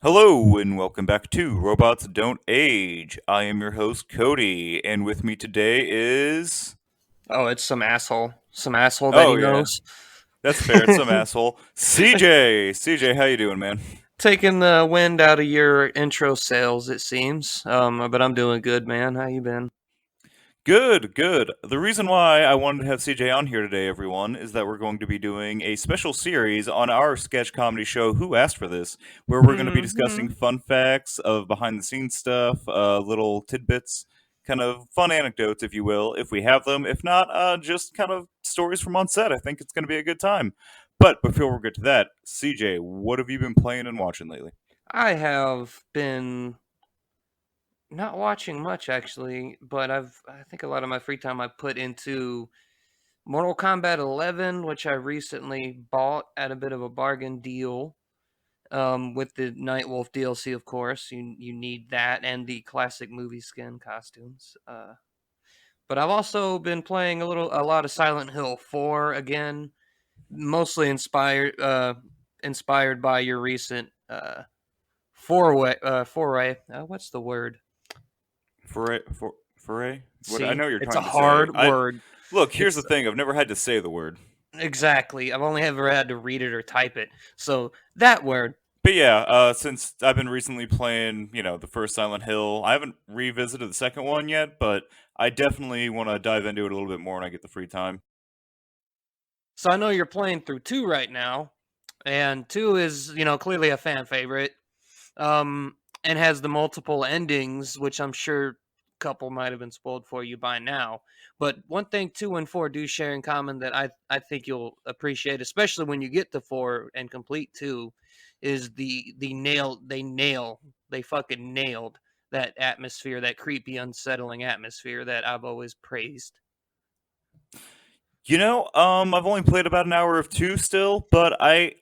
Hello and welcome back to Robots Don't Age. I am your host Cody, and with me today is Oh, it's some asshole. Some asshole that he oh yeah, knows. that's fair. It's some asshole. CJ, CJ, how you doing, man? Taking the wind out of your intro sales, it seems. But I'm doing good, man. How you been? Good, good. The reason why I wanted to have CJ on here today, everyone, is that we're going to be doing a special series on our sketch comedy show, Who Asked for This, where we're going to be discussing Hmm. fun facts of behind the scenes stuff, little tidbits, kind of fun anecdotes, if you will, if we have them. If not, just kind of stories from on set. I think it's going to be a good time. But before we get to that, CJ, what have you been playing and watching lately? I have been not watching much actually, but I think a lot of my free time I put into Mortal Kombat 11, which I recently bought at a bit of a bargain deal. With the Nightwolf DLC, of course, you need that and the classic movie skin costumes. But I've also been playing a lot of Silent Hill 4 again, mostly inspired by your recent foray. What's the word? Foray? What I See, know what you're it's a trying to say. hard I word. look. Here's the It's thing. I've never had to say the word. exactly. I've only ever had to read it or type it. So that word. But yeah, since I've been recently playing, the first Silent Hill, I haven't revisited the second one yet, but I definitely want to dive into it a little bit more when I get the free time. So I know you're playing through 2 right now, and 2 is, clearly a fan favorite. And has the multiple endings, which I'm sure a couple might have been spoiled for you by now. But one thing 2 and 4 do share in common that I think you'll appreciate, especially when you get to 4 and complete 2, is they fucking nailed that atmosphere, that creepy, unsettling atmosphere that I've always praised. I've only played about an hour of two still, but I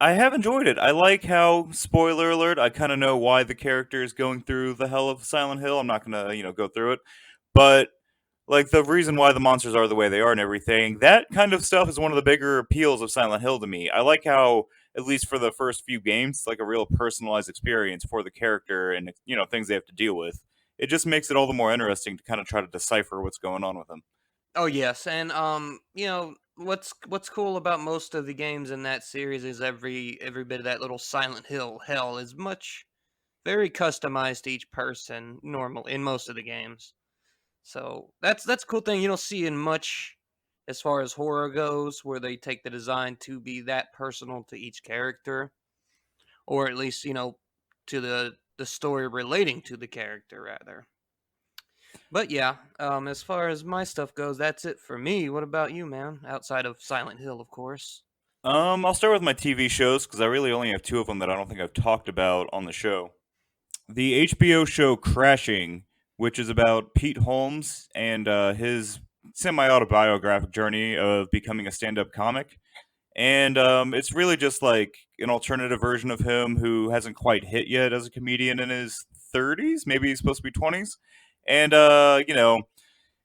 have enjoyed it. I like how, spoiler alert, I kind of know why the character is going through the hell of Silent Hill. I'm not gonna, go through it, but like the reason why the monsters are the way they are and everything, that kind of stuff is one of the bigger appeals of Silent Hill to me. I like how, at least for the first few games, it's like a real personalized experience for the character and things they have to deal with. It just makes it all the more interesting to kind of try to decipher what's going on with them. Oh yes, and what's cool about most of the games in that series is every bit of that little Silent Hill hell is much very customized to each person normal in most of the games. So that's a cool thing you don't see in much as far as horror goes, where they take the design to be that personal to each character, or at least to the story relating to the character rather. But yeah, as far as my stuff goes, that's it for me. What about you, man? Outside of Silent Hill, of course. I'll start with my TV shows because I really only have two of them that I don't think I've talked about on the show. The HBO show Crashing, which is about Pete Holmes and his semi autobiographic journey of becoming a stand up comic. And it's really just like an alternative version of him who hasn't quite hit yet as a comedian in his 30s. Maybe he's supposed to be 20s. And,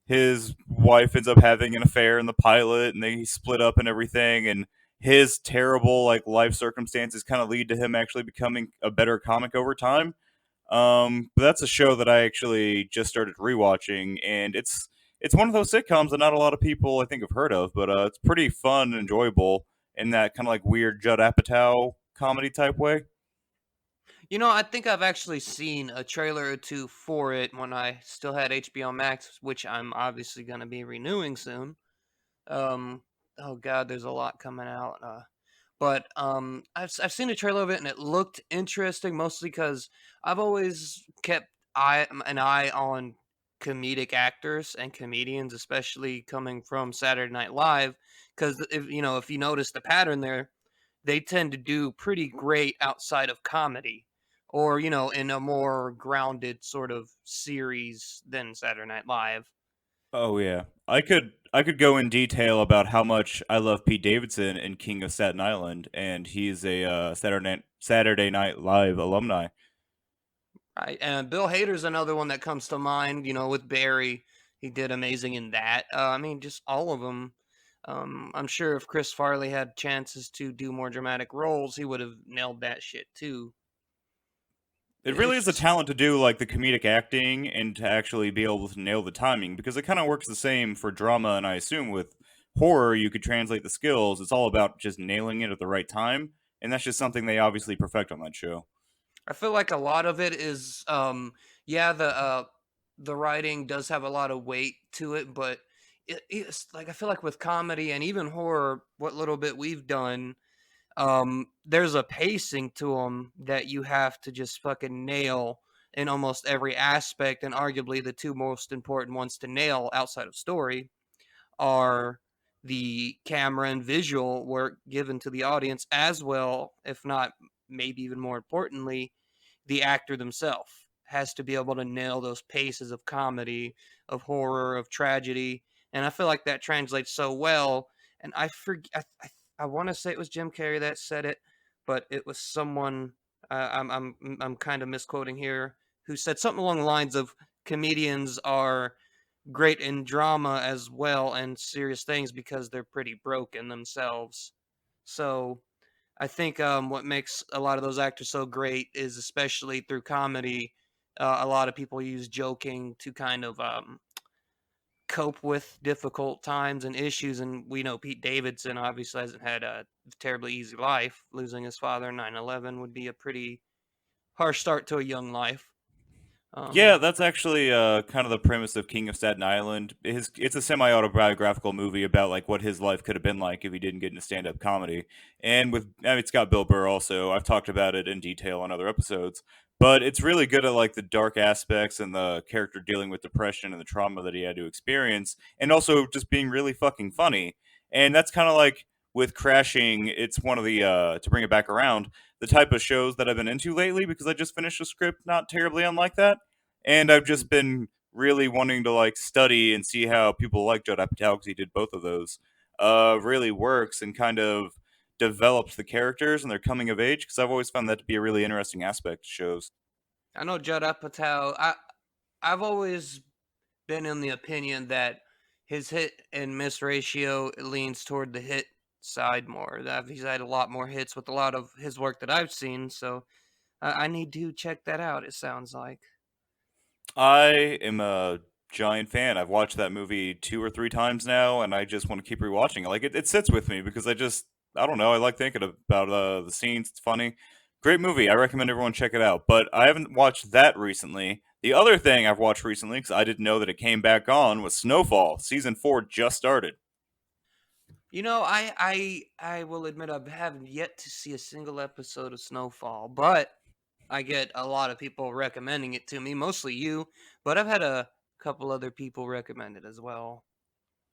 his wife ends up having an affair in the pilot and they split up and everything. And his terrible like life circumstances kind of lead to him actually becoming a better comic over time. But that's a show that I actually just started rewatching, and it's one of those sitcoms that not a lot of people I think have heard of, but it's pretty fun and enjoyable in that kind of like weird Judd Apatow comedy type way. I think I've actually seen a trailer or two for it when I still had HBO Max, which I'm obviously going to be renewing soon. Um, oh God, there's a lot coming out. But I've seen a trailer of it and it looked interesting, mostly because I've always kept an eye on comedic actors and comedians, especially coming from Saturday Night Live. Because if you notice the pattern there, they tend to do pretty great outside of comedy, or in a more grounded sort of series than Saturday Night Live. Oh yeah, I could go in detail about how much I love Pete Davidson and King of Staten Island, and he's a Saturday Night Live alumni. Right, and Bill Hader's another one that comes to mind. With Barry, he did amazing in that. I mean, just all of them. I'm sure if Chris Farley had chances to do more dramatic roles, he would have nailed that shit too. It really It's is a just talent to do like the comedic acting and to actually be able to nail the timing because it kind of works the same for drama and I assume with horror you could translate the skills. It's all about just nailing it at the right time, and that's just something they obviously perfect on that show. I feel like a lot of it is yeah, the writing does have a lot of weight to it, but it's like I feel like with comedy and even horror, what little bit we've done, there's a pacing to them that you have to just fucking nail in almost every aspect, and arguably the two most important ones to nail outside of story are the camera and visual work given to the audience, as well, if not maybe even more importantly, the actor themselves has to be able to nail those paces of comedy, of horror, of tragedy, and I feel like that translates so well. And I forget, I want to say it was Jim Carrey that said it, but it was someone. I'm kind of misquoting here, who said something along the lines of comedians are great in drama as well and serious things because they're pretty broken themselves. So I think what makes a lot of those actors so great is especially through comedy. A lot of people use joking to kind of cope with difficult times and issues. And we know Pete Davidson obviously hasn't had a terribly easy life. Losing his father in 9/11 would be a pretty harsh start to a young life. Yeah, Um, that's actually kind of the premise of King of Staten Island. It's a semi-autobiographical movie about like what his life could have been like if he didn't get into stand-up comedy. And it's got Bill Burr also. I've talked about it in detail on other episodes, but it's really good at like the dark aspects and the character dealing with depression and the trauma that he had to experience, and also just being really fucking funny. And that's kind of like with Crashing. It's one of the to bring it back around the type of shows that I've been into lately because I just finished a script not terribly unlike that, and I've just been really wanting to like study and see how people like Judd Apatow because he did both of those. Really works and kind of develops the characters and their coming of age because I've always found that to be a really interesting aspect to shows. I know Judd Apatow. I've always been in the opinion that his hit and miss ratio leans toward the hit side more. That he's had a lot more hits with a lot of his work that I've seen, so I need to check that out. It sounds like. I am a giant fan. I've watched that movie two or three times now, and I just want to keep rewatching it. Like it sits with me because I don't know. I like thinking about the scenes. It's funny. Great movie. I recommend everyone check it out. But I haven't watched that recently. The other thing I've watched recently, because I didn't know that it came back on, was Snowfall. Season 4 just started. You know, I will admit I haven't yet to see a single episode of Snowfall, but I get a lot of people recommending it to me, mostly you, but I've had a couple other people recommend it as well.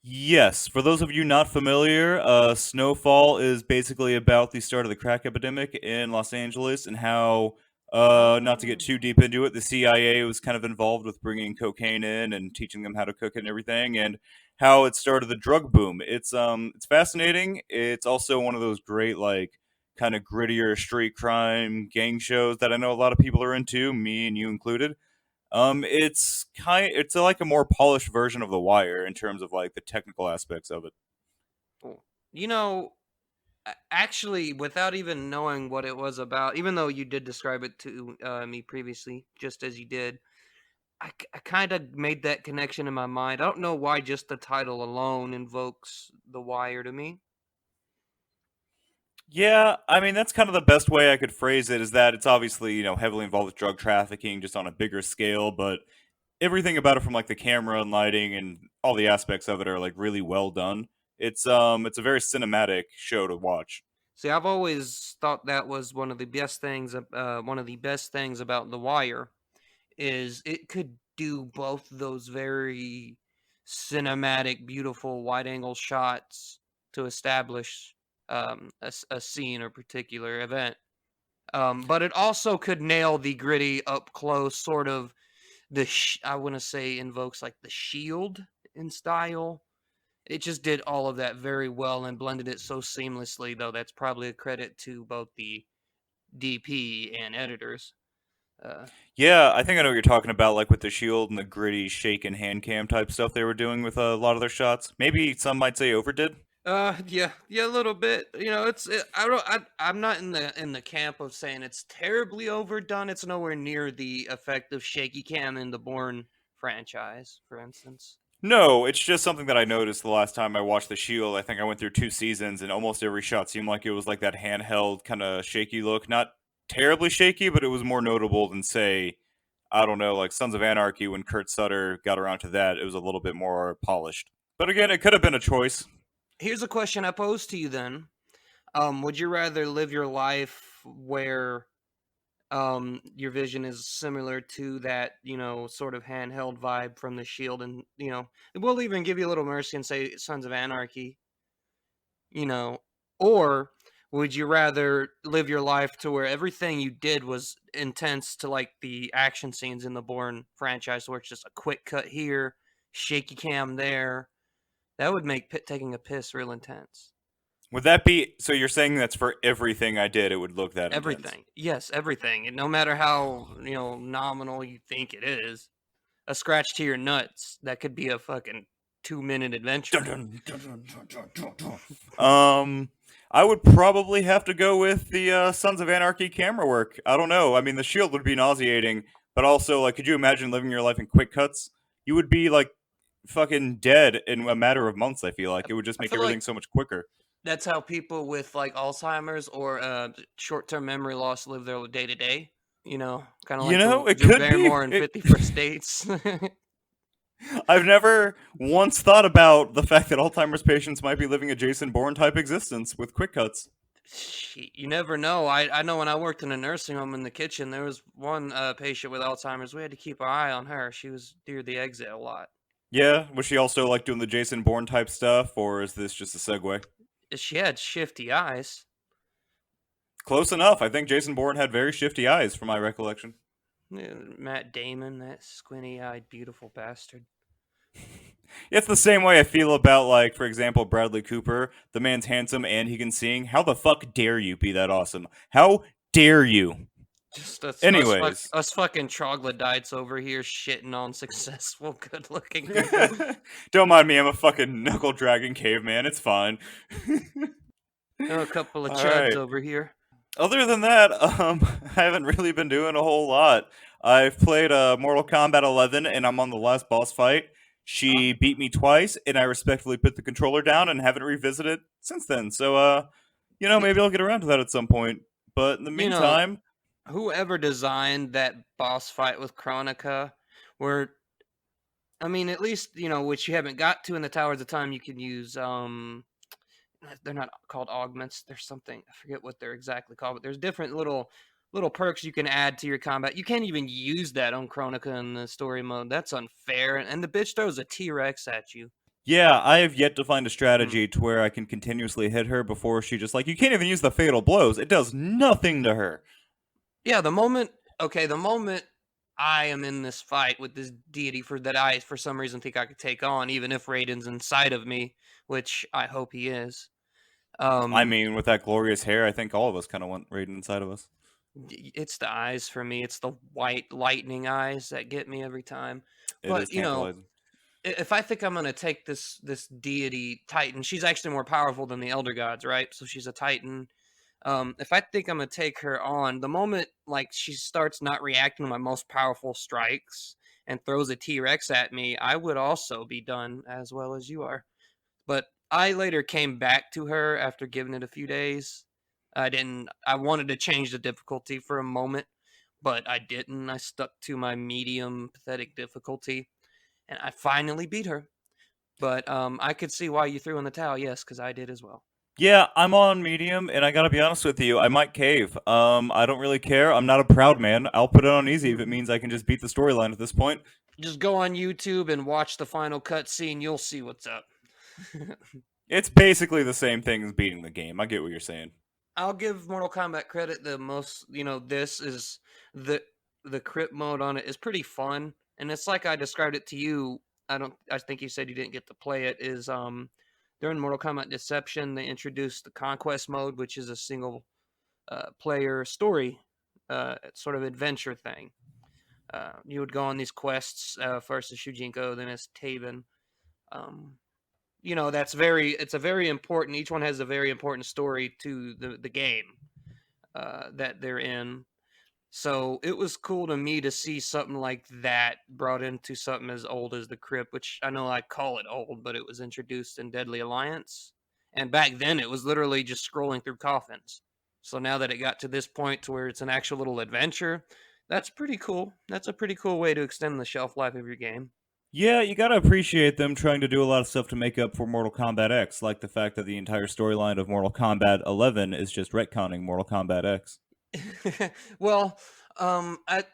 Yes, for those of you not familiar, Snowfall is basically about the start of the crack epidemic in Los Angeles and how, not to get Oh. too deep into it, the CIA was kind of involved with bringing cocaine in and teaching them how to cook it and everything, and how it started the drug boom. It's fascinating. It's also one of those great like kind of grittier street crime gang shows that I know a lot of people are into, me and you included. It's like a more polished version of The Wire in terms of like the technical aspects of it. Cool. You know, actually, without even knowing what it was about, even though you did describe it to me previously, just as you did, I kind of made that connection in my mind. I don't know why just the title alone invokes The Wire to me. Yeah, I mean that's kind of the best way I could phrase it is that it's obviously, heavily involved with drug trafficking just on a bigger scale, but everything about it from like the camera and lighting and all the aspects of it are like really well done. It's a very cinematic show to watch. See, I've always thought that was one of the best things about The Wire is it could do both those very cinematic, beautiful wide angle shots to establish a scene or particular event. But it also could nail the gritty, up close sort of I want to say invokes like the Shield in style. It just did all of that very well and blended it so seamlessly. Though that's probably a credit to both the DP and editors. Uh, Yeah, I think I know what you're talking about, like with the shield and the gritty shaken hand cam type stuff they were doing with a lot of their shots. Maybe some might say overdid. Yeah, a little bit. You know, I don't. I'm not in the camp of saying it's terribly overdone. It's nowhere near the effect of shaky cam in the Bourne franchise, for instance. No, it's just something that I noticed the last time I watched The Shield. I think I went through 2 seasons, and almost every shot seemed like it was like that handheld kind of shaky look. Not terribly shaky, but it was more notable than, say, I don't know, like Sons of Anarchy when Kurt Sutter got around to that. It was a little bit more polished. But again, it could have been a choice. Here's a question I pose to you then. Would you rather live your life where your vision is similar to that, sort of handheld vibe from the Shield, and we'll even give you a little mercy and say Sons of Anarchy, you know, or would you rather live your life to where everything you did was intense to like the action scenes in the Bourne franchise, where it's just a quick cut here, shaky cam there? That would make taking a piss real intense. Would that be so? You're saying that's for everything I did, it would look that intense. Everything. Yes, everything. And no matter how, nominal you think it is, a scratch to your nuts, that could be a fucking 2-minute adventure. Dun, dun, dun, dun, dun, dun, dun, dun. I would probably have to go with the Sons of Anarchy camera work. I don't know. I mean, the Shield would be nauseating, but also, like, could you imagine living your life in quick cuts? You would be like fucking dead in a matter of months. I feel like it would just I make feel like everything so much quicker. that's how people with like Alzheimer's or short-term memory loss live their day to day. Kind of You like the know, it Drew could be. Barrymore in 51st Dates. I've never once thought about the fact that Alzheimer's patients might be living a Jason Bourne type existence with quick cuts. You never know. I know when I worked in a nursing home in the kitchen, there was one patient with Alzheimer's. We had to keep our eye on her. She was near the exit a lot. Yeah, was she also like doing the Jason Bourne type stuff, or is this just a segue? She had shifty eyes. Close enough. I think Jason Bourne had very shifty eyes, from my recollection. Matt Damon, that squinty-eyed, beautiful bastard. It's the same way I feel about, like, for example, Bradley Cooper. The man's handsome and he can sing. How the fuck dare you be that awesome? How dare you? Just Anyways. us fucking troglodytes over here shitting on successful, good-looking people. Don't mind me, I'm a fucking knuckle dragging caveman. It's fine. A couple of All chuds right. over here. Other than that, I haven't really been doing a whole lot. I've played Mortal Kombat 11, and I'm on the last boss fight. She beat me twice, and I respectfully put the controller down and haven't revisited since then. So, maybe I'll get around to that at some point. But in the You know, meantime, whoever designed that boss fight with Chronica, where I mean, at least which you haven't got to in the Towers of Time, you can use they're not called augments. There's something, I forget what they're exactly called, but there's different little perks you can add to your combat. You can't even use that on Chronica in the story mode. That's unfair. And the bitch throws a T-Rex at you. yeah, I have yet to find a Mm. strategy to where I can continuously hit her before she just, like, you can't even use the fatal blows. It does nothing to her. Yeah, the moment I am in this fight with this deity that I for some reason think I could take on, even if Raiden's inside of me, which I hope he is. I Um, mean, with that glorious hair, I think all of us kind of want Raiden inside of us. it's the eyes for me. It's the white lightning eyes that get me every time. It is But tantalizing. if I think I'm gonna take this deity Titan, she's actually more powerful than the Elder Gods, right? So she's a Titan. If I think I'm gonna take her on, the moment like she starts not reacting to my most powerful strikes and throws a T-Rex at me, I would also be done as well as you are. But I later came back to her after giving it a few days. I didn't. I wanted to change the difficulty for a moment, but I didn't. I stuck to my medium pathetic difficulty, and I finally beat her. But I could see why you threw in the towel, yes, because I did as well. Yeah, I'm on medium, and I gotta be honest with you, I might cave. I don't really care. I'm not a proud man. I'll put it on easy if it means I can just beat the storyline at this point. Just go on YouTube and watch the final cutscene. You'll see what's up. It's basically the same thing as beating the game. I get what you're saying. I'll give Mortal Kombat credit the most. This is the the crypt mode on it is pretty fun, and it's like I described it to you. I think you said you didn't get to play it. Is during Mortal Kombat Deception, they introduced the conquest mode, which is a single player story, sort of adventure thing. You would go on these quests, first as Shujinko, then as Taven. Um, it's a very important. Each one has a very important story to the game that they're in. So it was cool to me to see something like that brought into something as old as the Crypt, which I know I call it old, but it was introduced in Deadly Alliance. And back then it was literally just scrolling through coffins. So now that it got to this point to where it's an actual little adventure, that's pretty cool. That's a pretty cool way to extend the shelf life of your game. Yeah, you gotta appreciate them trying to do a lot of stuff to make up for Mortal Kombat X, like the fact that the entire storyline of Mortal Kombat 11 is just retconning Mortal Kombat X. Well, I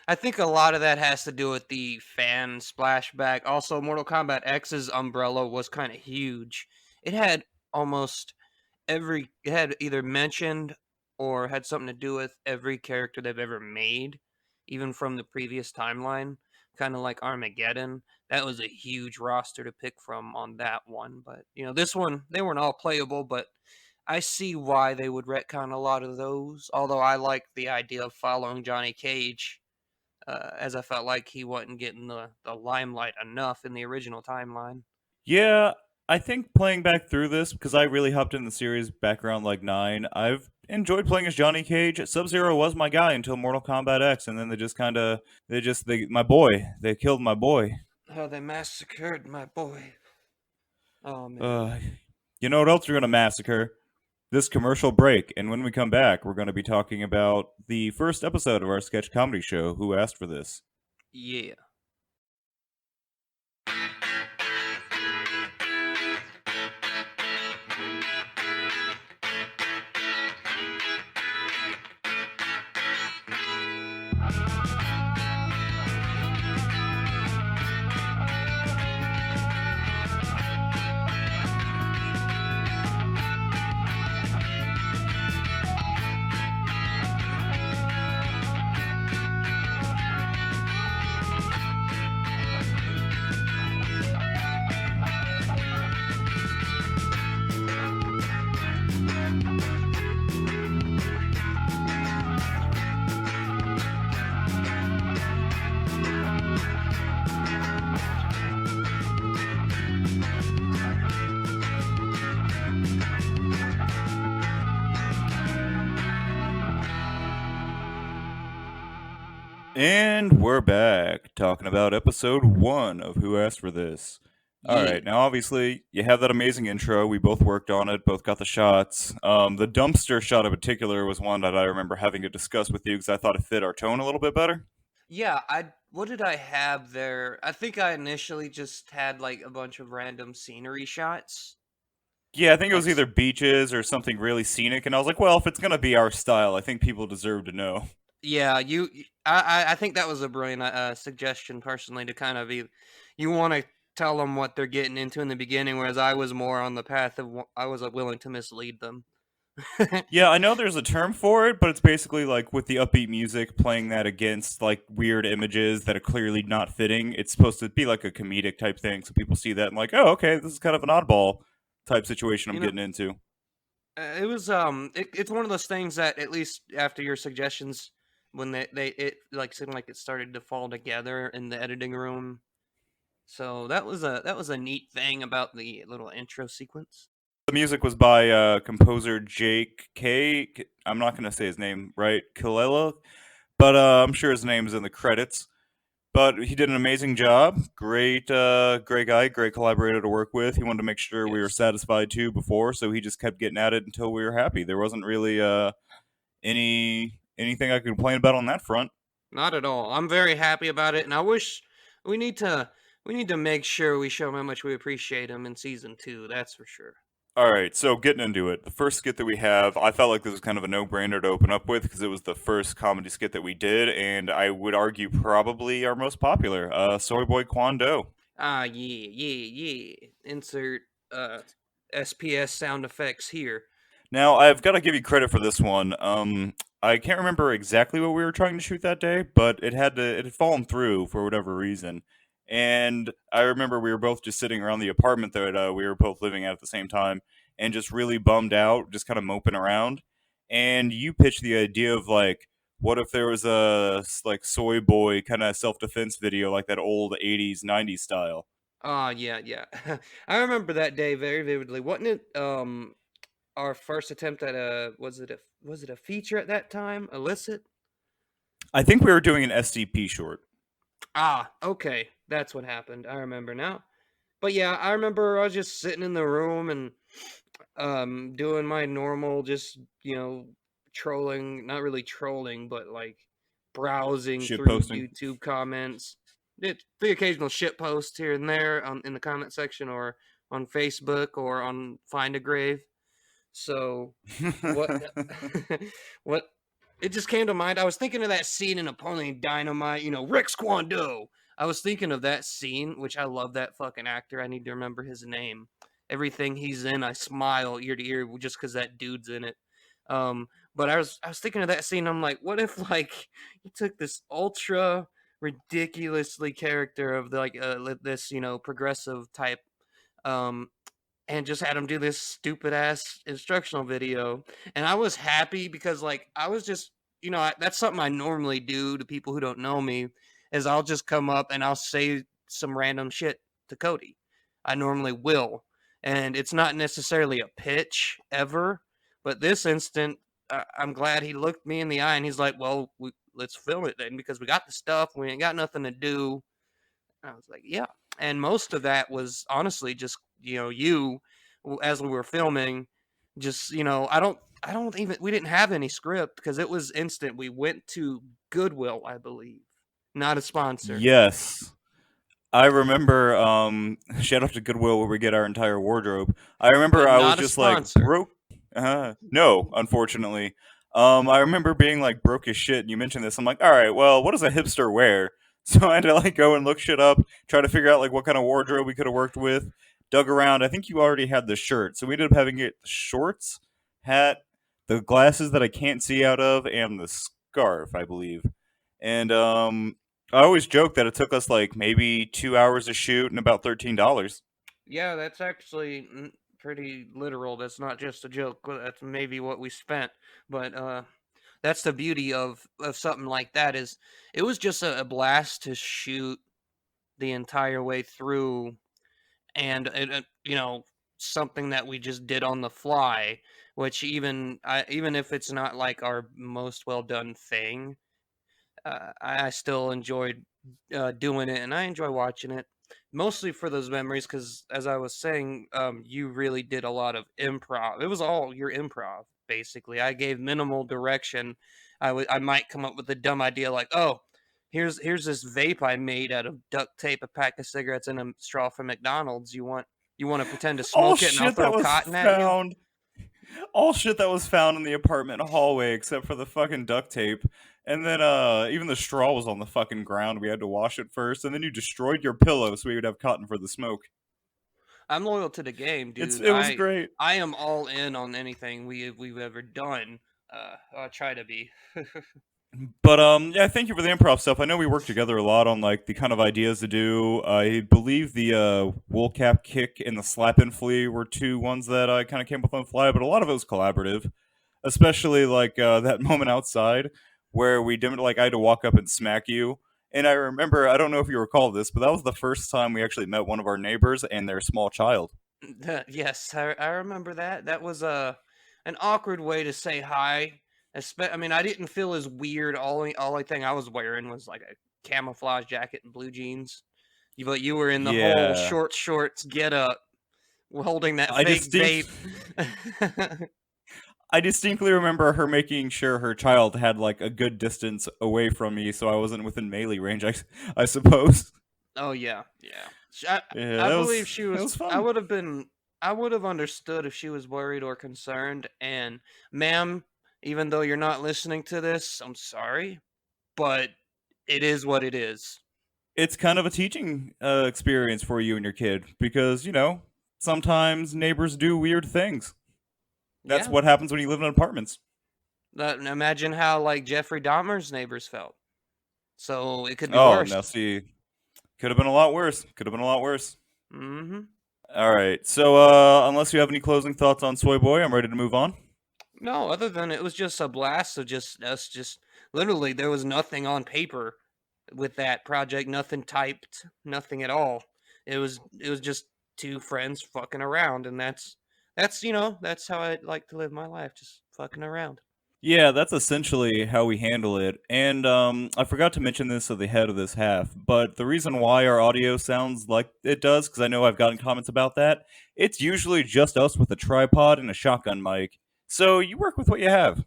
I think a lot of that has to do with the fan splashback. Also, Mortal Kombat X's umbrella was kind of huge. It had almost it had either mentioned or had something to do with every character they've ever made, even from the previous timeline, kind of like Armageddon. That was a huge roster to pick from on that one. But, this one, they weren't all playable, but I see why they would retcon a lot of those. Although I like the idea of following Johnny Cage, as I felt like he wasn't getting the limelight enough in the original timeline. Yeah, I think playing back through this, because I really hopped in the series back around like 9, I've enjoyed playing as Johnny Cage. Sub-Zero was my guy until Mortal Kombat X, and then they just kind of, my boy, they killed my boy. Oh, they massacred my boy. Oh, man. Uh, you know what else we're going to massacre? This commercial break, and when we come back, we're going to be talking about the first episode of our sketch comedy show, Who Asked for This? Yeah. And we're back talking about episode 1 of Who Asked for This. All Yeah. right, now obviously you have that amazing intro. We both worked on it, both got the shots. The dumpster shot in particular was one that I remember having to discuss with you because I thought it fit our tone a little bit better. Yeah, what did I have there? I think I initially just had like a bunch of random scenery shots. Yeah, I think it Like was either beaches or something really scenic, and I was like, well, if it's gonna be our style, I think people deserve to know. yeah, I think that was a brilliant suggestion personally to kind of be you want to tell them what they're getting into in the beginning, whereas I was more on the path of I was willing to mislead them. Yeah, I know there's a term for it, but it's basically like with the upbeat music playing that against like weird images that are clearly not fitting. It's supposed to be like a comedic type thing, so people see that and like, oh, okay, this is kind of an oddball type situation I'm You know, getting into. it was it's one of those things that at least after your suggestions, when they it like seemed like it started to fall together in the editing room. So that was a neat thing about the little intro sequence. The music was by composer Jake K. I'm not gonna say his name right, Kilela, but I'm sure his name's in the credits. But he did an amazing job. Great guy, great collaborator to work with. He wanted to make sure we were Yes. satisfied too before, so he just kept getting at it until we were happy. There wasn't really anything I could complain about on that front. Not at all. I'm very happy about it, and I wish we need to we need to make sure we show 'em how much we appreciate him in season 2. That's for sure. All right, so getting into it, the first skit that we have, I felt like this was kind of a no-brainer to open up with because it was the first comedy skit that we did, and I would argue probably our most popular, Soy Boy Kwando. Ah, yeah, yeah, yeah. Insert SPS sound effects here. Now, I've got to give you credit for this one. I can't remember exactly what we were trying to shoot that day, but it had fallen through for whatever reason. And I remember we were both just sitting around the apartment that we were both living at the same time, and just really bummed out, just kind of moping around. And you pitched the idea of like, what if there was a like soy boy kind of self defense video like that old '80s '90s style? Yeah, yeah. I remember that day very vividly. Wasn't it our first attempt at a was it a feature at that time? Illicit? I think we were doing an SDP short. Ah, okay. That's what happened. I remember now. But yeah, I remember I was just sitting in the room and doing my normal just, trolling, not really trolling, but like browsing Shit through posting. YouTube comments. The occasional shit post here and there in the comment section or on Facebook or on Find a Grave. So what what it just came to mind. I was thinking of that scene in Napoleon Dynamite, Rick Squando. I was thinking of that scene, which I love that fucking actor. I need to remember his name. Everything he's in, I smile ear to ear just because that dude's in it. But I was thinking of that scene. I'm like, what if like you took this ultra ridiculously character of this progressive type um and just had him do this stupid ass instructional video. And I was happy because like I was just that's something I normally do to people who don't know me is I'll just come up and I'll say some random shit to Cody. I normally will. And it's not necessarily a pitch ever, but this instant I'm glad he looked me in the eye and he's like, "Well, let's film it then because we got the stuff. We ain't got nothing to do." I was like, yeah. And most of that was honestly just, as we were filming, just, I don't even, we didn't have any script because it was instant. We went to Goodwill, I believe, not a sponsor. Yes. I remember shout out to Goodwill where we get our entire wardrobe. I remember I was Not a just like sponsor. broke. No, unfortunately. I remember being like broke as shit and you mentioned this. I'm like, all right, well, what does a hipster wear? So I had to like go and look shit up, try to figure out like what kind of wardrobe we could have worked with. Dug around. I think you already had the shirt. So we ended up having it shorts, hat, the glasses that I can't see out of, and the scarf, I believe. And I always joke that it took us like maybe 2 hours to shoot and about $13. Yeah, that's actually pretty literal. That's not just a joke. That's maybe what we spent. But that's the beauty of something like that is it was just a blast to shoot the entire way through and something that we just did on the fly, which even if it's not like our most well done thing, I still enjoyed doing it and I enjoy watching it mostly for those memories because as I was saying, you really did a lot of improv. It was all your improv basically. I gave minimal direction. I might come up with a dumb idea like, oh, here's this vape I made out of duct tape, a pack of cigarettes, and a straw from McDonald's. You want to pretend to All smoke it, and I'll shit that throw was cotton at you. found. All shit that was found in the apartment hallway except for the fucking duct tape. And then even the straw was on the fucking ground. We had to wash it first, and then you destroyed your pillow so we would have cotton for the smoke. I'm loyal to the game, dude. It was great. I am all in on anything we've ever done. I try to be. But yeah, thank you for the improv stuff. I know we worked together a lot on like the kind of ideas to do. I believe the wool cap kick and the slap and flee were two ones that I kind of came up on the fly, but a lot of it was collaborative. Especially like that moment outside where we didn't like I had to walk up and smack you. And I remember, I don't know if you recall this, but that was the first time we actually met one of our neighbors and their small child. Yes, I remember that. That was an awkward way to say hi. I mean, I didn't feel as weird. All thing I was wearing was like a camouflage jacket and blue jeans. But you were in the whole Yeah. short shorts get up, holding that I fake distinct vape. I distinctly remember her making sure her child had like a good distance away from me so I wasn't within melee range, I suppose. Oh yeah, yeah. I, Yeah, I believe she that was. was fun. I would have understood if she was worried or concerned. And, ma'am, even though you're not listening to this, I'm sorry, but it is what it is. It's kind of a teaching experience for you and your kid because, sometimes neighbors do weird things. That's Yeah. what happens when you live in apartments. Imagine how like Jeffrey Dahmer's neighbors felt. So it could be Oh, worse. now see, could have been a lot worse. Could have been a lot worse. Mm-hmm. All right. So, unless you have any closing thoughts on Soy Boy, I'm ready to move on. No, other than it was just a blast of just us. Just literally, there was nothing on paper with that project. Nothing typed. Nothing at all. It was just two friends fucking around, and that's how I like to live my life, just fucking around. Yeah, that's essentially how we handle it. And I forgot to mention this at the head of this half, but the reason why our audio sounds like it does, because I know I've gotten comments about that, it's usually just us with a tripod and a shotgun mic. So you work with what you have.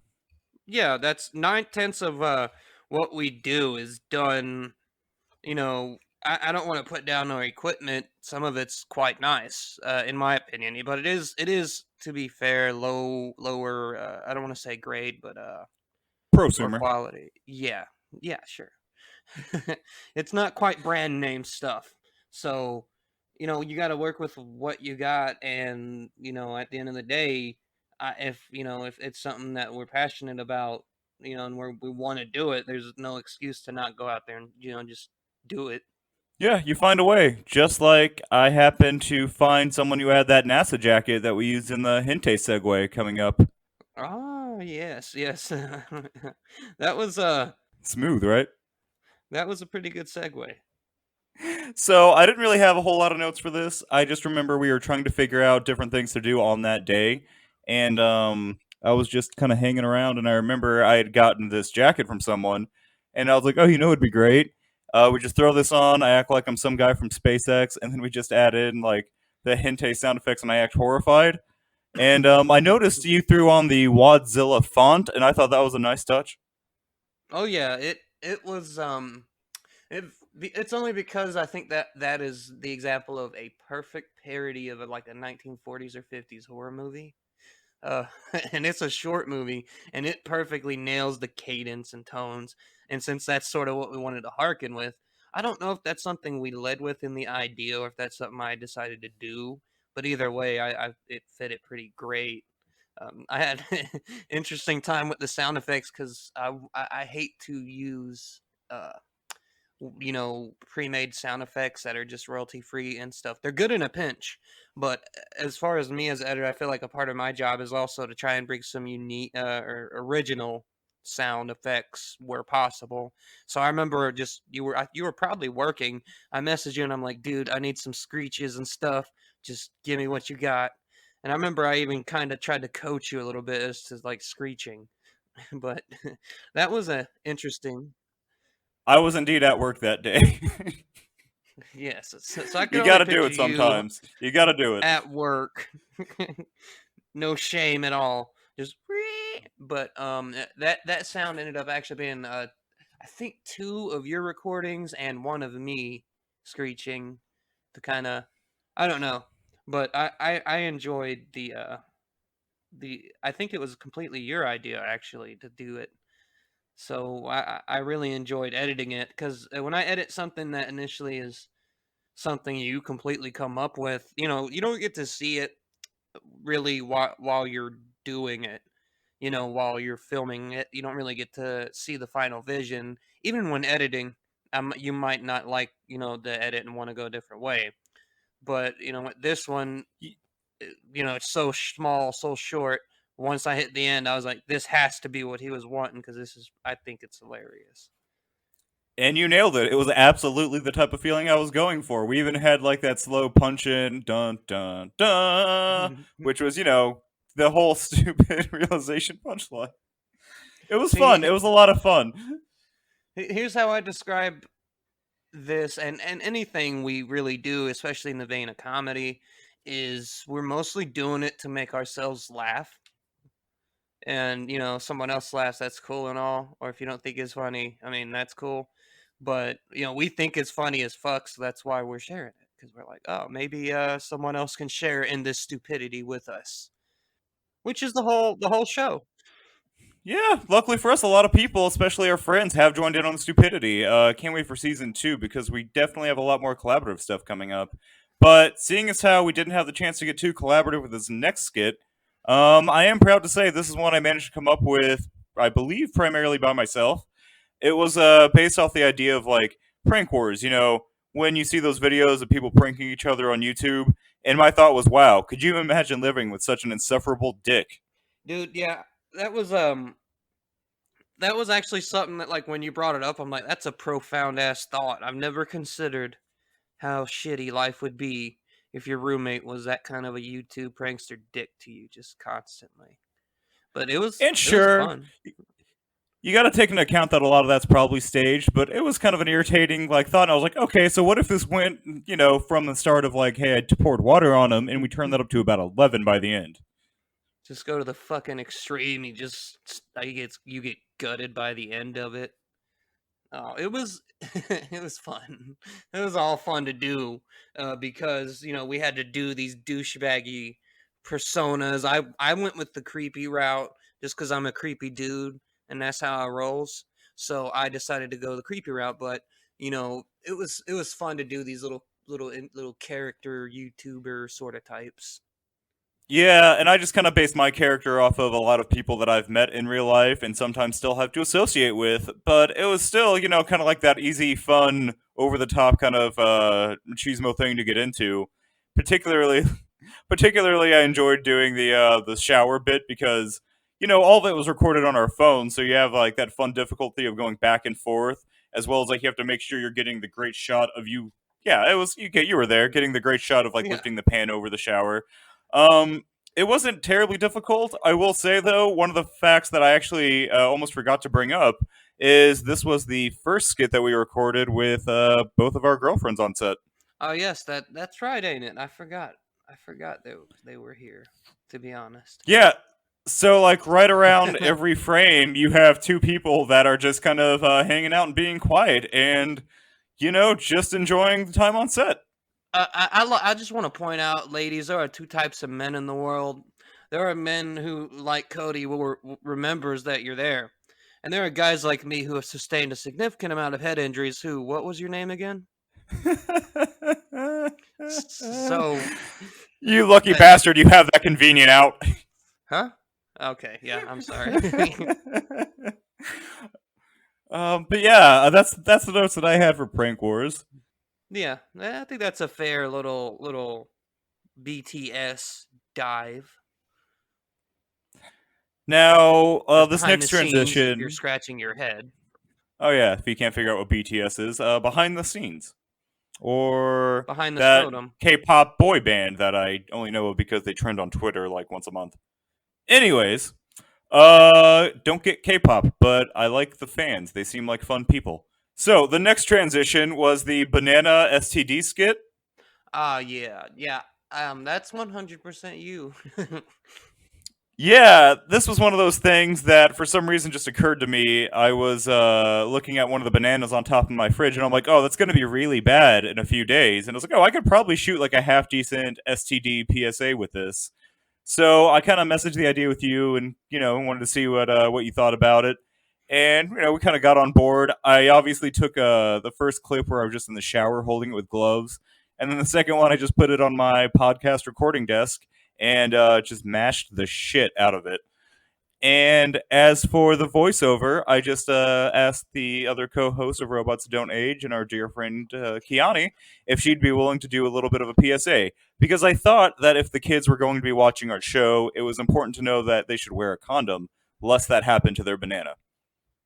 Yeah, that's 9/10 of what we do is done. I don't want to put down our equipment. Some of it's quite nice, in my opinion, but it is to be fair, lower. I don't want to say grade, but lower Prosumer. quality. Yeah, yeah, sure. It's not quite brand name stuff, so you got to work with what you got, and at the end of the day, if it's something that we're passionate about, and we want to do it, there's no excuse to not go out there and just do it. Yeah, you find a way. Just like I happen to find someone who had that NASA jacket that we used in the Hente segue coming up. Oh, yes, yes. that was Smooth, right? that was a pretty good segue. So I didn't really have a whole lot of notes for this. I just remember we were trying to figure out different things to do on that day, and I was just kind of hanging around, and I remember I had gotten this jacket from someone, and I was like, "Oh, it'd be great. We just throw this on. I act like I'm some guy from SpaceX, and then we just add in like the hente sound effects, and I act horrified." And I noticed you threw on the Wadzilla font, and I thought that was a nice touch. Oh yeah, it was it's only because I think that is the example of a perfect parody of like a 1940s or 50s horror movie. Uh, and it's a short movie, and it perfectly nails the cadence and tones. And since that's sort of what we wanted to harken with, I don't know if that's something we led with in the idea, or if that's something I decided to do. But either way, I it fit it pretty great. I had interesting time with the sound effects because I hate to use uh, pre-made sound effects that are just royalty free and stuff. They're good in a pinch, but as far as me as editor, I feel like a part of my job is also to try and bring some unique or original sound effects where possible. So I remember just you were probably working. I messaged you and I'm like, dude, I need some screeches and stuff. Just give me what you got. And I remember I even kind of tried to coach you a little bit as to like screeching, but that was a interesting. I was indeed at work that day. Yes, so I can You only gotta do picture it you sometimes. You gotta do it. at work. No shame at all. Just but that sound ended up actually being I think two of your recordings and one of me screeching to kind of, I don't know, but I enjoyed the I think it was completely your idea actually to do it. So I really enjoyed editing it because when I edit something that initially is something you completely come up with, you don't get to see it really while you're doing it. While you're filming it, you don't really get to see the final vision. Even when editing, you might not like the edit and want to go a different way. But with this one, it's so small, so short. Once I hit the end, I was like, this has to be what he was wanting because I think it's hilarious. And you nailed it. It was absolutely the type of feeling I was going for. We even had like that slow punch in, dun dun dun, which was, the whole stupid realization punchline. It was fun. It See, was a lot of fun. here's how I describe this, and anything we really do, especially in the vein of comedy, is we're mostly doing it to make ourselves laugh. And someone else laughs, that's cool and all. Or if you don't think it's funny, I mean, that's cool. But we think it's funny as fuck, so that's why we're sharing it, because we're like, oh, maybe someone else can share in this stupidity with us, which is the whole show. Yeah, luckily for us, a lot of people, especially our friends, have joined in on the stupidity. Can't wait for season 2 because we definitely have a lot more collaborative stuff coming up. But seeing as how we didn't have the chance to get too collaborative with this next skit, I am proud to say this is one I managed to come up with, I believe, primarily by myself. It was based off the idea of like prank wars, when you see those videos of people pranking each other on YouTube. And my thought was, wow, could you imagine living with such an insufferable dick? Dude, yeah, that was that was actually something that, like, when you brought it up, I'm like, that's a profound ass thought. I've never considered how shitty life would be if your roommate was that kind of a YouTube prankster dick to you just constantly. But And it was sure, fun. you got to take into account that a lot of that's probably staged, but it was kind of an irritating like thought. And I was like, okay, so what if this went, from the start of like, hey, I poured water on him, and we turned that up to about 11 by the end. Just go to the fucking extreme. You get gutted by the end of it. Oh, it was it was fun. It was all fun to do because we had to do these douchebaggy personas. I went with the creepy route just because I'm a creepy dude and that's how I rolls. So I decided to go the creepy route. But it was fun to do these little character YouTuber sort of types. Yeah, and I just kind of based my character off of a lot of people that I've met in real life and sometimes still have to associate with. But it was still, kind of like that easy, fun, over the top kind of machismo thing to get into. Particularly, particularly, I enjoyed doing the shower bit because all of it was recorded on our phone, so you have like that fun difficulty of going back and forth, as well as like you have to make sure you're getting the great shot of you. Yeah, it was you were there getting the great shot of like Yeah. lifting the pan over the shower. Um, it wasn't terribly difficult. I will say, though, one of the facts that I actually almost forgot to bring up is this was the first skit that we recorded with both of our girlfriends on set. Oh yes, that's right, ain't it? I forgot. I forgot they were here. To be honest. Yeah. So, like, right around every frame, you have two people that are just kind of hanging out and being quiet and, just enjoying the time on set. I just want to point out, ladies, there are two types of men in the world. There are men who, like Cody, remembers that you're there, and there are guys like me who have sustained a significant amount of head injuries. Who? What was your name again? So, You lucky uh, bastard, you have that convenient out. huh? Okay, yeah, I'm sorry. But yeah, that's the notes that I had for prank wars. Yeah, I think that's a fair little BTS dive. Now, As this behind the next scenes, you're transition. scratching your head. Oh yeah, if you can't figure out what BTS is, behind the scenes, or Behind the that scrotum. K-pop boy band that I only know of because they trend on Twitter like once a month. Anyways, don't get K-pop, but I like the fans. They seem like fun people. So the next transition was the banana STD skit. Ah, yeah, yeah. That's 100% you. Yeah, this was one of those things that for some reason just occurred to me. I was looking at one of the bananas on top of my fridge, and I'm like, oh, that's going to be really bad in a few days. And I was like, oh, I could probably shoot like a half decent STD PSA with this. So I kind of messaged the idea with you, and wanted to see what you thought about it. And we kind of got on board. I obviously took the first clip where I was just in the shower holding it with gloves, and then the second one I just put it on my podcast recording desk and just mashed the shit out of it. And as for the voiceover, I just asked the other co-host of Robots Don't Age and our dear friend Kiani if she'd be willing to do a little bit of a PSA, because I thought that if the kids were going to be watching our show, it was important to know that they should wear a condom, lest that happen to their banana.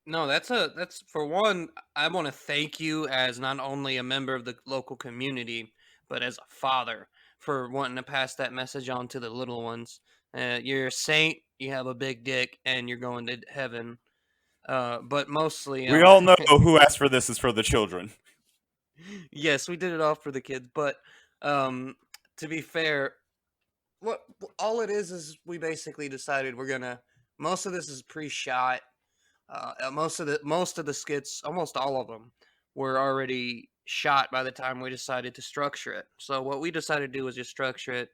No, that's for one. I want to thank you as not only a member of the local community, but as a father for wanting to pass that message on to the little ones. You're a saint. You have a big dick, and you're going to heaven. But mostly, We all know who asked for this is for the children. yes, we did it all for the kids. But um, to be fair, what all it is we basically decided we're gonna. Most of this is pre-shot. Most of the skits, almost all of them, were already shot by the time we decided to structure it. So what we decided to do was just structure it,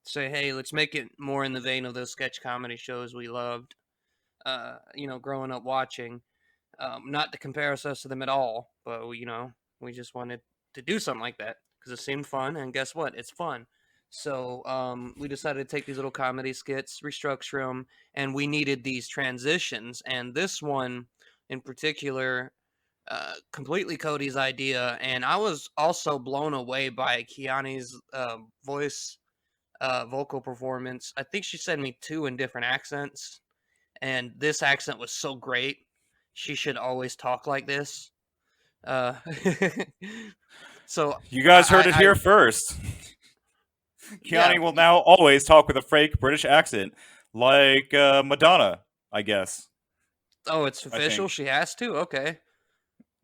say, hey, let's make it more in the vein of those sketch comedy shows we loved. Growing up watching. Not to compare ourselves to them at all, but we just wanted to do something like that because it seemed fun, and guess what? It's fun. So we decided to take these little comedy skits, restructure them, and we needed these transitions. And this one, in particular, completely Cody's idea, and I was also blown away by Kiani's voice, vocal performance. I think she sent me two in different accents, and this accent was so great. She should always talk like this. Uh, So You guys heard it I here first. yeah. Keanu will now always talk with a fake British accent, like Madonna, I guess. Oh, it's I official. think. She has to. Okay,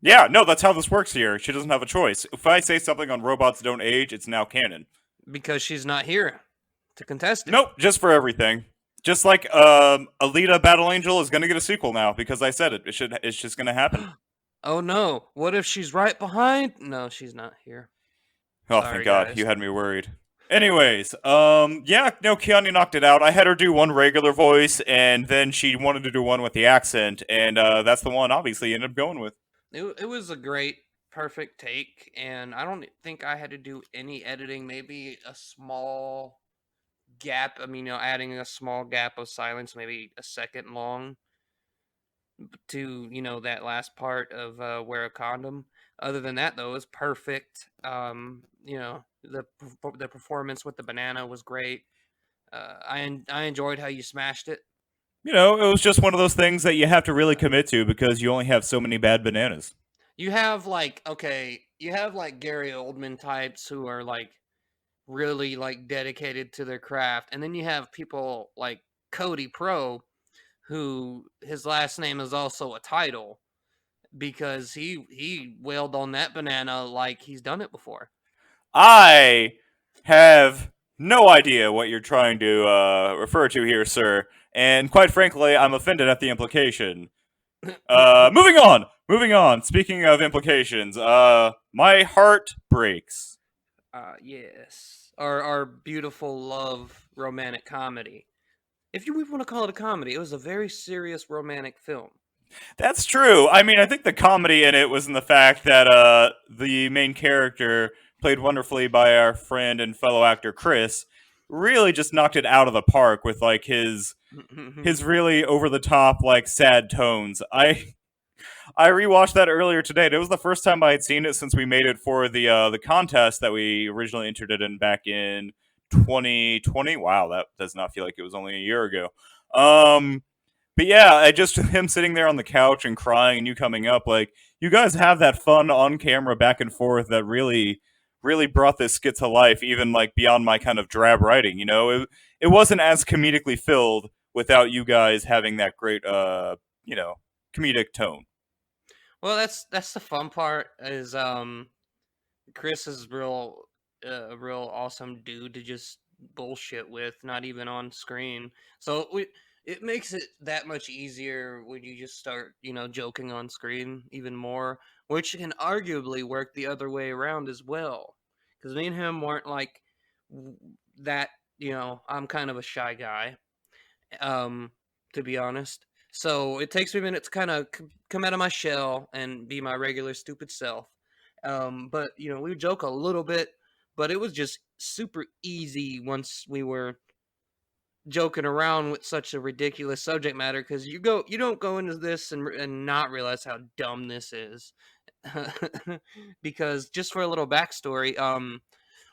Yeah, no, that's how this works here. She doesn't have a choice. If I say something on Robots Don't Age, it's now canon. because she's not here to contest it. Nope, just for everything. Just like Alita Battle Angel is gonna get a sequel now because I said it. It's just gonna happen. Oh no! What if she's right behind? No, she's not here. Oh, thank Sorry, God, guys. you had me worried. Anyways, yeah, no, Keanu knocked it out. I had her do one regular voice, and then she wanted to do one with the accent, and that's the one, obviously, you ended up going with. It was a great, perfect take, and I don't think I had to do any editing. Maybe a small gap. I mean, adding a small gap of silence, maybe a second long, to that last part of wear a condom. Other than that, though, it was perfect. The performance with the banana was great. I enjoyed how you smashed it. You know, it was just one of those things that you have to really commit to because you only have so many bad bananas. You have you have like Gary Oldman types who are like really like dedicated to their craft, and then you have people like Cody Pro, who his last name is also a title because he wailed on that banana like he's done it before. I have no idea what you're trying to refer to here, sir, and quite frankly, I'm offended at the implication. Moving on. Moving on. Speaking of implications, my heart breaks. Yes, our beautiful love romantic comedy. If you even want to call it a comedy, it was a very serious romantic film. That's true. I mean, I think the comedy in it was in the fact that the main character, played wonderfully by our friend and fellow actor Chris, really just knocked it out of the park with like his really over the top like sad tones. I rewatched that earlier today. And it was the first time I had seen it since we made it for the contest that we originally entered it in back in 2020. Wow, that does not feel like it was only a year ago. But yeah, I just him sitting there on the couch and crying, and you coming up like you guys have that fun on camera back and forth that really brought this skit to life, even like beyond my kind of drab writing. You know, it wasn't as comedically filled without you guys having that great comedic tone. Well, that's the fun part. Is Chris is a real awesome dude to just bullshit with, not even on screen. So it makes it that much easier when you just start, joking on screen even more, which can arguably work the other way around as well. Because me and him weren't like that. I'm kind of a shy guy, to be honest. So it takes me a minute to kind of come out of my shell and be my regular stupid self. But we would joke a little bit, but it was just super easy once we were joking around with such a ridiculous subject matter because you don't go into this and not realize how dumb this is. Because just for a little backstory,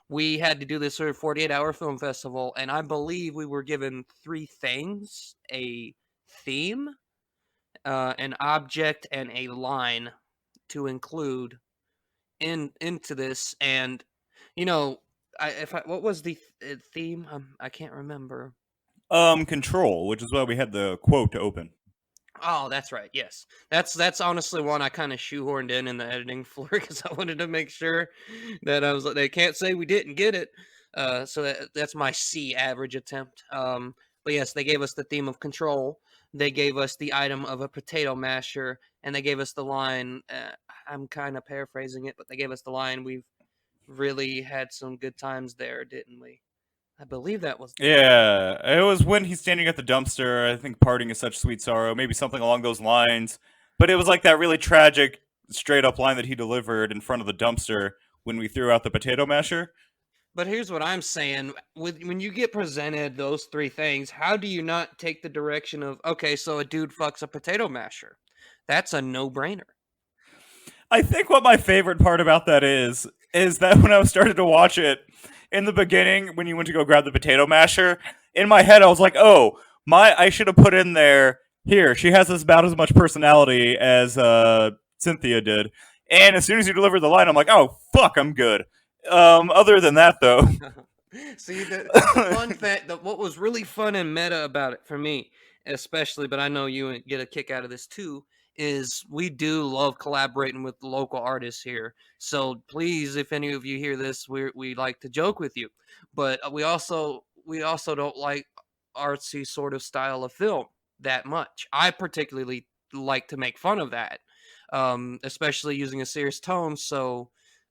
we had to do this sort of 48-hour film festival, and I believe we were given three things: a theme, an object, and a line to include into this. And what was the theme? I can't remember. Control, which is why we had the quote to open. Oh, that's right. Yes, that's honestly one I kind of shoehorned in the editing floor because I wanted to make sure that I was like, they can't say we didn't get it. So that's my C average attempt. But yes, they gave us the theme of control. They gave us the item of a potato masher, and they gave us the line. I'm kind of paraphrasing it, but they gave us the line. We've really had some good times there, didn't we? I believe that was. Yeah, it was when he's standing at the dumpster. I think parting is such sweet sorrow, maybe something along those lines. But it was like that really tragic, straight up line that he delivered in front of the dumpster when we threw out the potato masher. But here's what I'm saying: when you get presented those three things, how do you not take the direction of, okay, so a dude fucks a potato masher? That's a no-brainer. I think what my favorite part about that is that when I started to watch it in the beginning, when you went to go grab the potato masher, in my head I was like, oh, I should have put in there. Here, she has about as much personality as Cynthia did. And as soon as you delivered the line, I'm like, oh fuck, I'm good. Other than that, though, See, the fun fact, what was really fun and meta about it for me, especially, but I know you get a kick out of this too, is we do love collaborating with the local artists here. So please, if any of you hear this, we like to joke with you, but we also don't like artsy sort of style of film that much. I particularly like to make fun of that, especially using a serious tone. So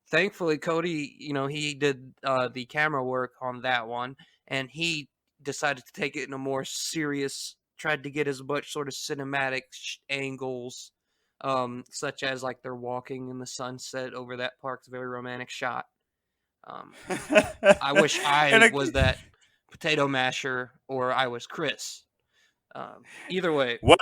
thankfully Cody, he did the camera work on that one, and he decided to take it in a more serious, tried to get as much sort of cinematic angles, such as like they're walking in the sunset over that park. It's a very romantic shot. um, I wish I and was that potato masher, or I was Chris. Either way. well,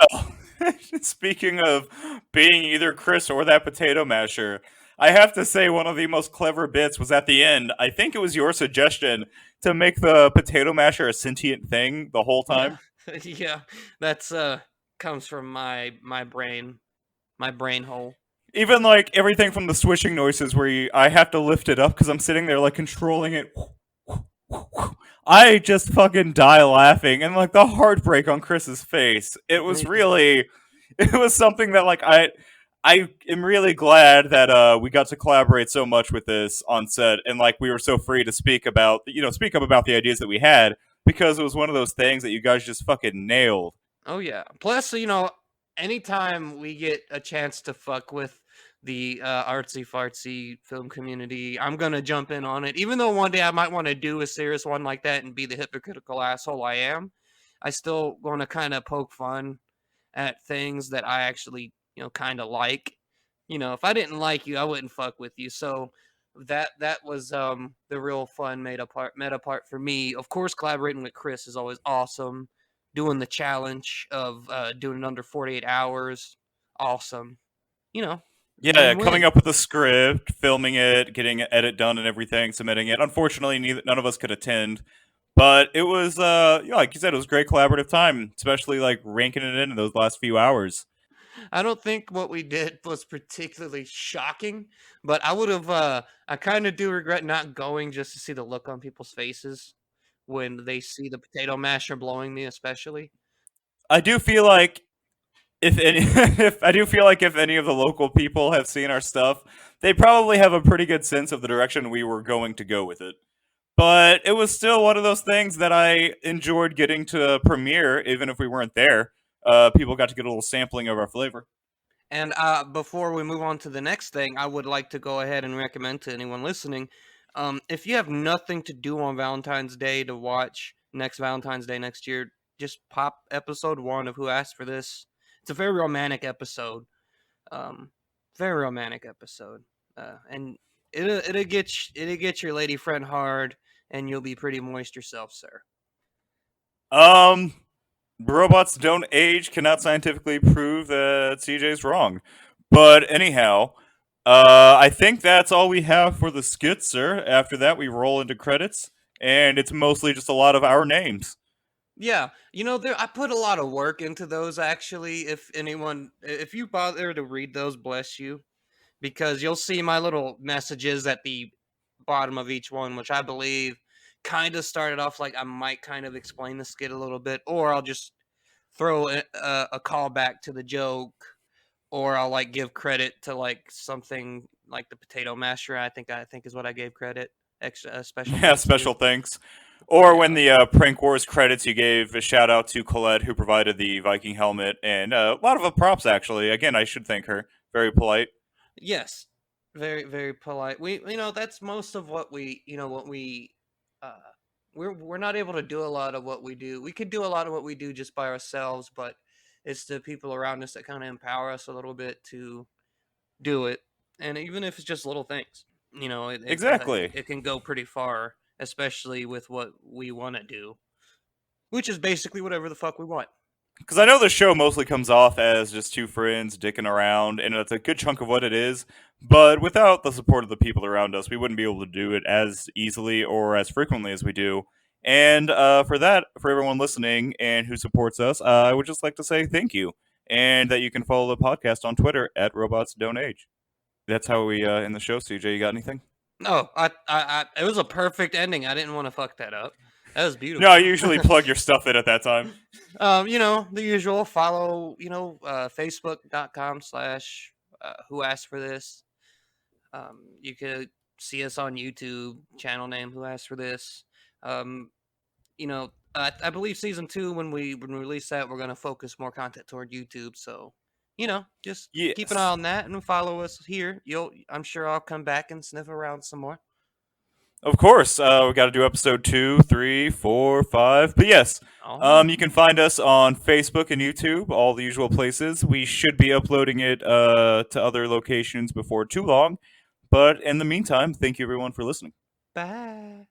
speaking of being either Chris or that potato masher, I have to say one of the most clever bits was at the end. I think it was your suggestion to make the potato masher a sentient thing the whole Yeah. time. Yeah, that's comes from my brain hole. Even like everything from the swishing noises where I have to lift it up because I'm sitting there like controlling it. I just fucking die laughing, and like the heartbreak on Chris's face. It was really, it was something that like I am really glad that we got to collaborate so much with this on set, and like we were so free to speak up about the ideas that we had, because it was one of those things that you guys just fucking nailed. Oh yeah. Plus, anytime we get a chance to fuck with the artsy fartsy film community, I'm gonna jump in on it. Even though one day I might want to do a serious one like that and be the hypocritical asshole I am, I still want to kind of poke fun at things that I actually, kind of like. If I didn't like you, I wouldn't fuck with you. So that was the real fun meta part for me. Of course, collaborating with Chris is always awesome. Doing the challenge of doing it under 48 hours, awesome. You know, Yeah, win coming win. up with a script, filming it, getting an edit done and everything, submitting it. Unfortunately, none of us could attend, but it was, like you said, it was a great collaborative time, especially like ranking it in those last few hours. I don't think what we did was particularly shocking, but I would have. I kind of do regret not going just to see the look on people's faces when they see the potato masher blowing me, especially. I do feel like if any, if I do feel like if any of the local people have seen our stuff, they probably have a pretty good sense of the direction we were going to go with it. But it was still one of those things that I enjoyed getting to premiere, even if we weren't there. People got to get a little sampling of our flavor. And before we move on to the next thing, I would like to go ahead and recommend to anyone listening, if you have nothing to do on Valentine's Day to watch next Valentine's Day next year, just pop episode 1 of Who Asked for This. It's a very romantic episode. Um, Very romantic episode, and it'll get your lady friend hard, and you'll be pretty moist yourself, sir. Um, Robots don't age cannot scientifically prove that CJ's wrong. But anyhow, I think that's all we have for the skit, sir. After that, we roll into credits, and it's mostly just a lot of our names. Yeah, I put a lot of work into those actually. If you bother to read those, bless you, because you'll see my little messages at the bottom of each one, which I believe kind of started off like I might kind of explain the skit a little bit, or I'll just throw a call back to the joke, or I'll like give credit to like something like the potato masher. I think is what I gave credit, extra special Yeah, thanks to. special thanks. Or when Yeah. the Prank Wars credits, you gave a shout out to Colette, who provided the Viking helmet, and a lot of props, actually. Again, I should thank her. Very polite. Yes. Very very polite. That's most of what uh we're not able to do a lot of what we do. We could do a lot of what we do just by ourselves, but it's the people around us that kind of empower us a little bit to do it. And even if it's just little things, Exactly. it can go pretty far, especially with what we want to do, which is basically whatever the fuck we want. Because I know the show mostly comes off as just two friends dicking around, and it's a good chunk of what it is. But without the support of the people around us, we wouldn't be able to do it as easily or as frequently as we do. And for that, for everyone listening and who supports us, I would just like to say thank you. And that you can follow the podcast on Twitter at Robots Don't Age. That's how we end the show. CJ, you got anything? No, it was a perfect ending. I didn't want to fuck that up. That was beautiful. No, I usually plug your stuff in at that time. The usual. Follow, Facebook.com/. Who asked for this? You could see us on YouTube. Channel name Who asked for this? I believe season 2 when we release that, we're gonna focus more content toward YouTube. So, just keep an eye Yes. on that and follow us here. I'm sure I'll come back and sniff around some more. Of course, we got to do episode 2, 3, 4, 5. But yes, you can find us on Facebook and YouTube, all the usual places. We should be uploading it to other locations before too long. But in the meantime, thank you everyone for listening. Bye.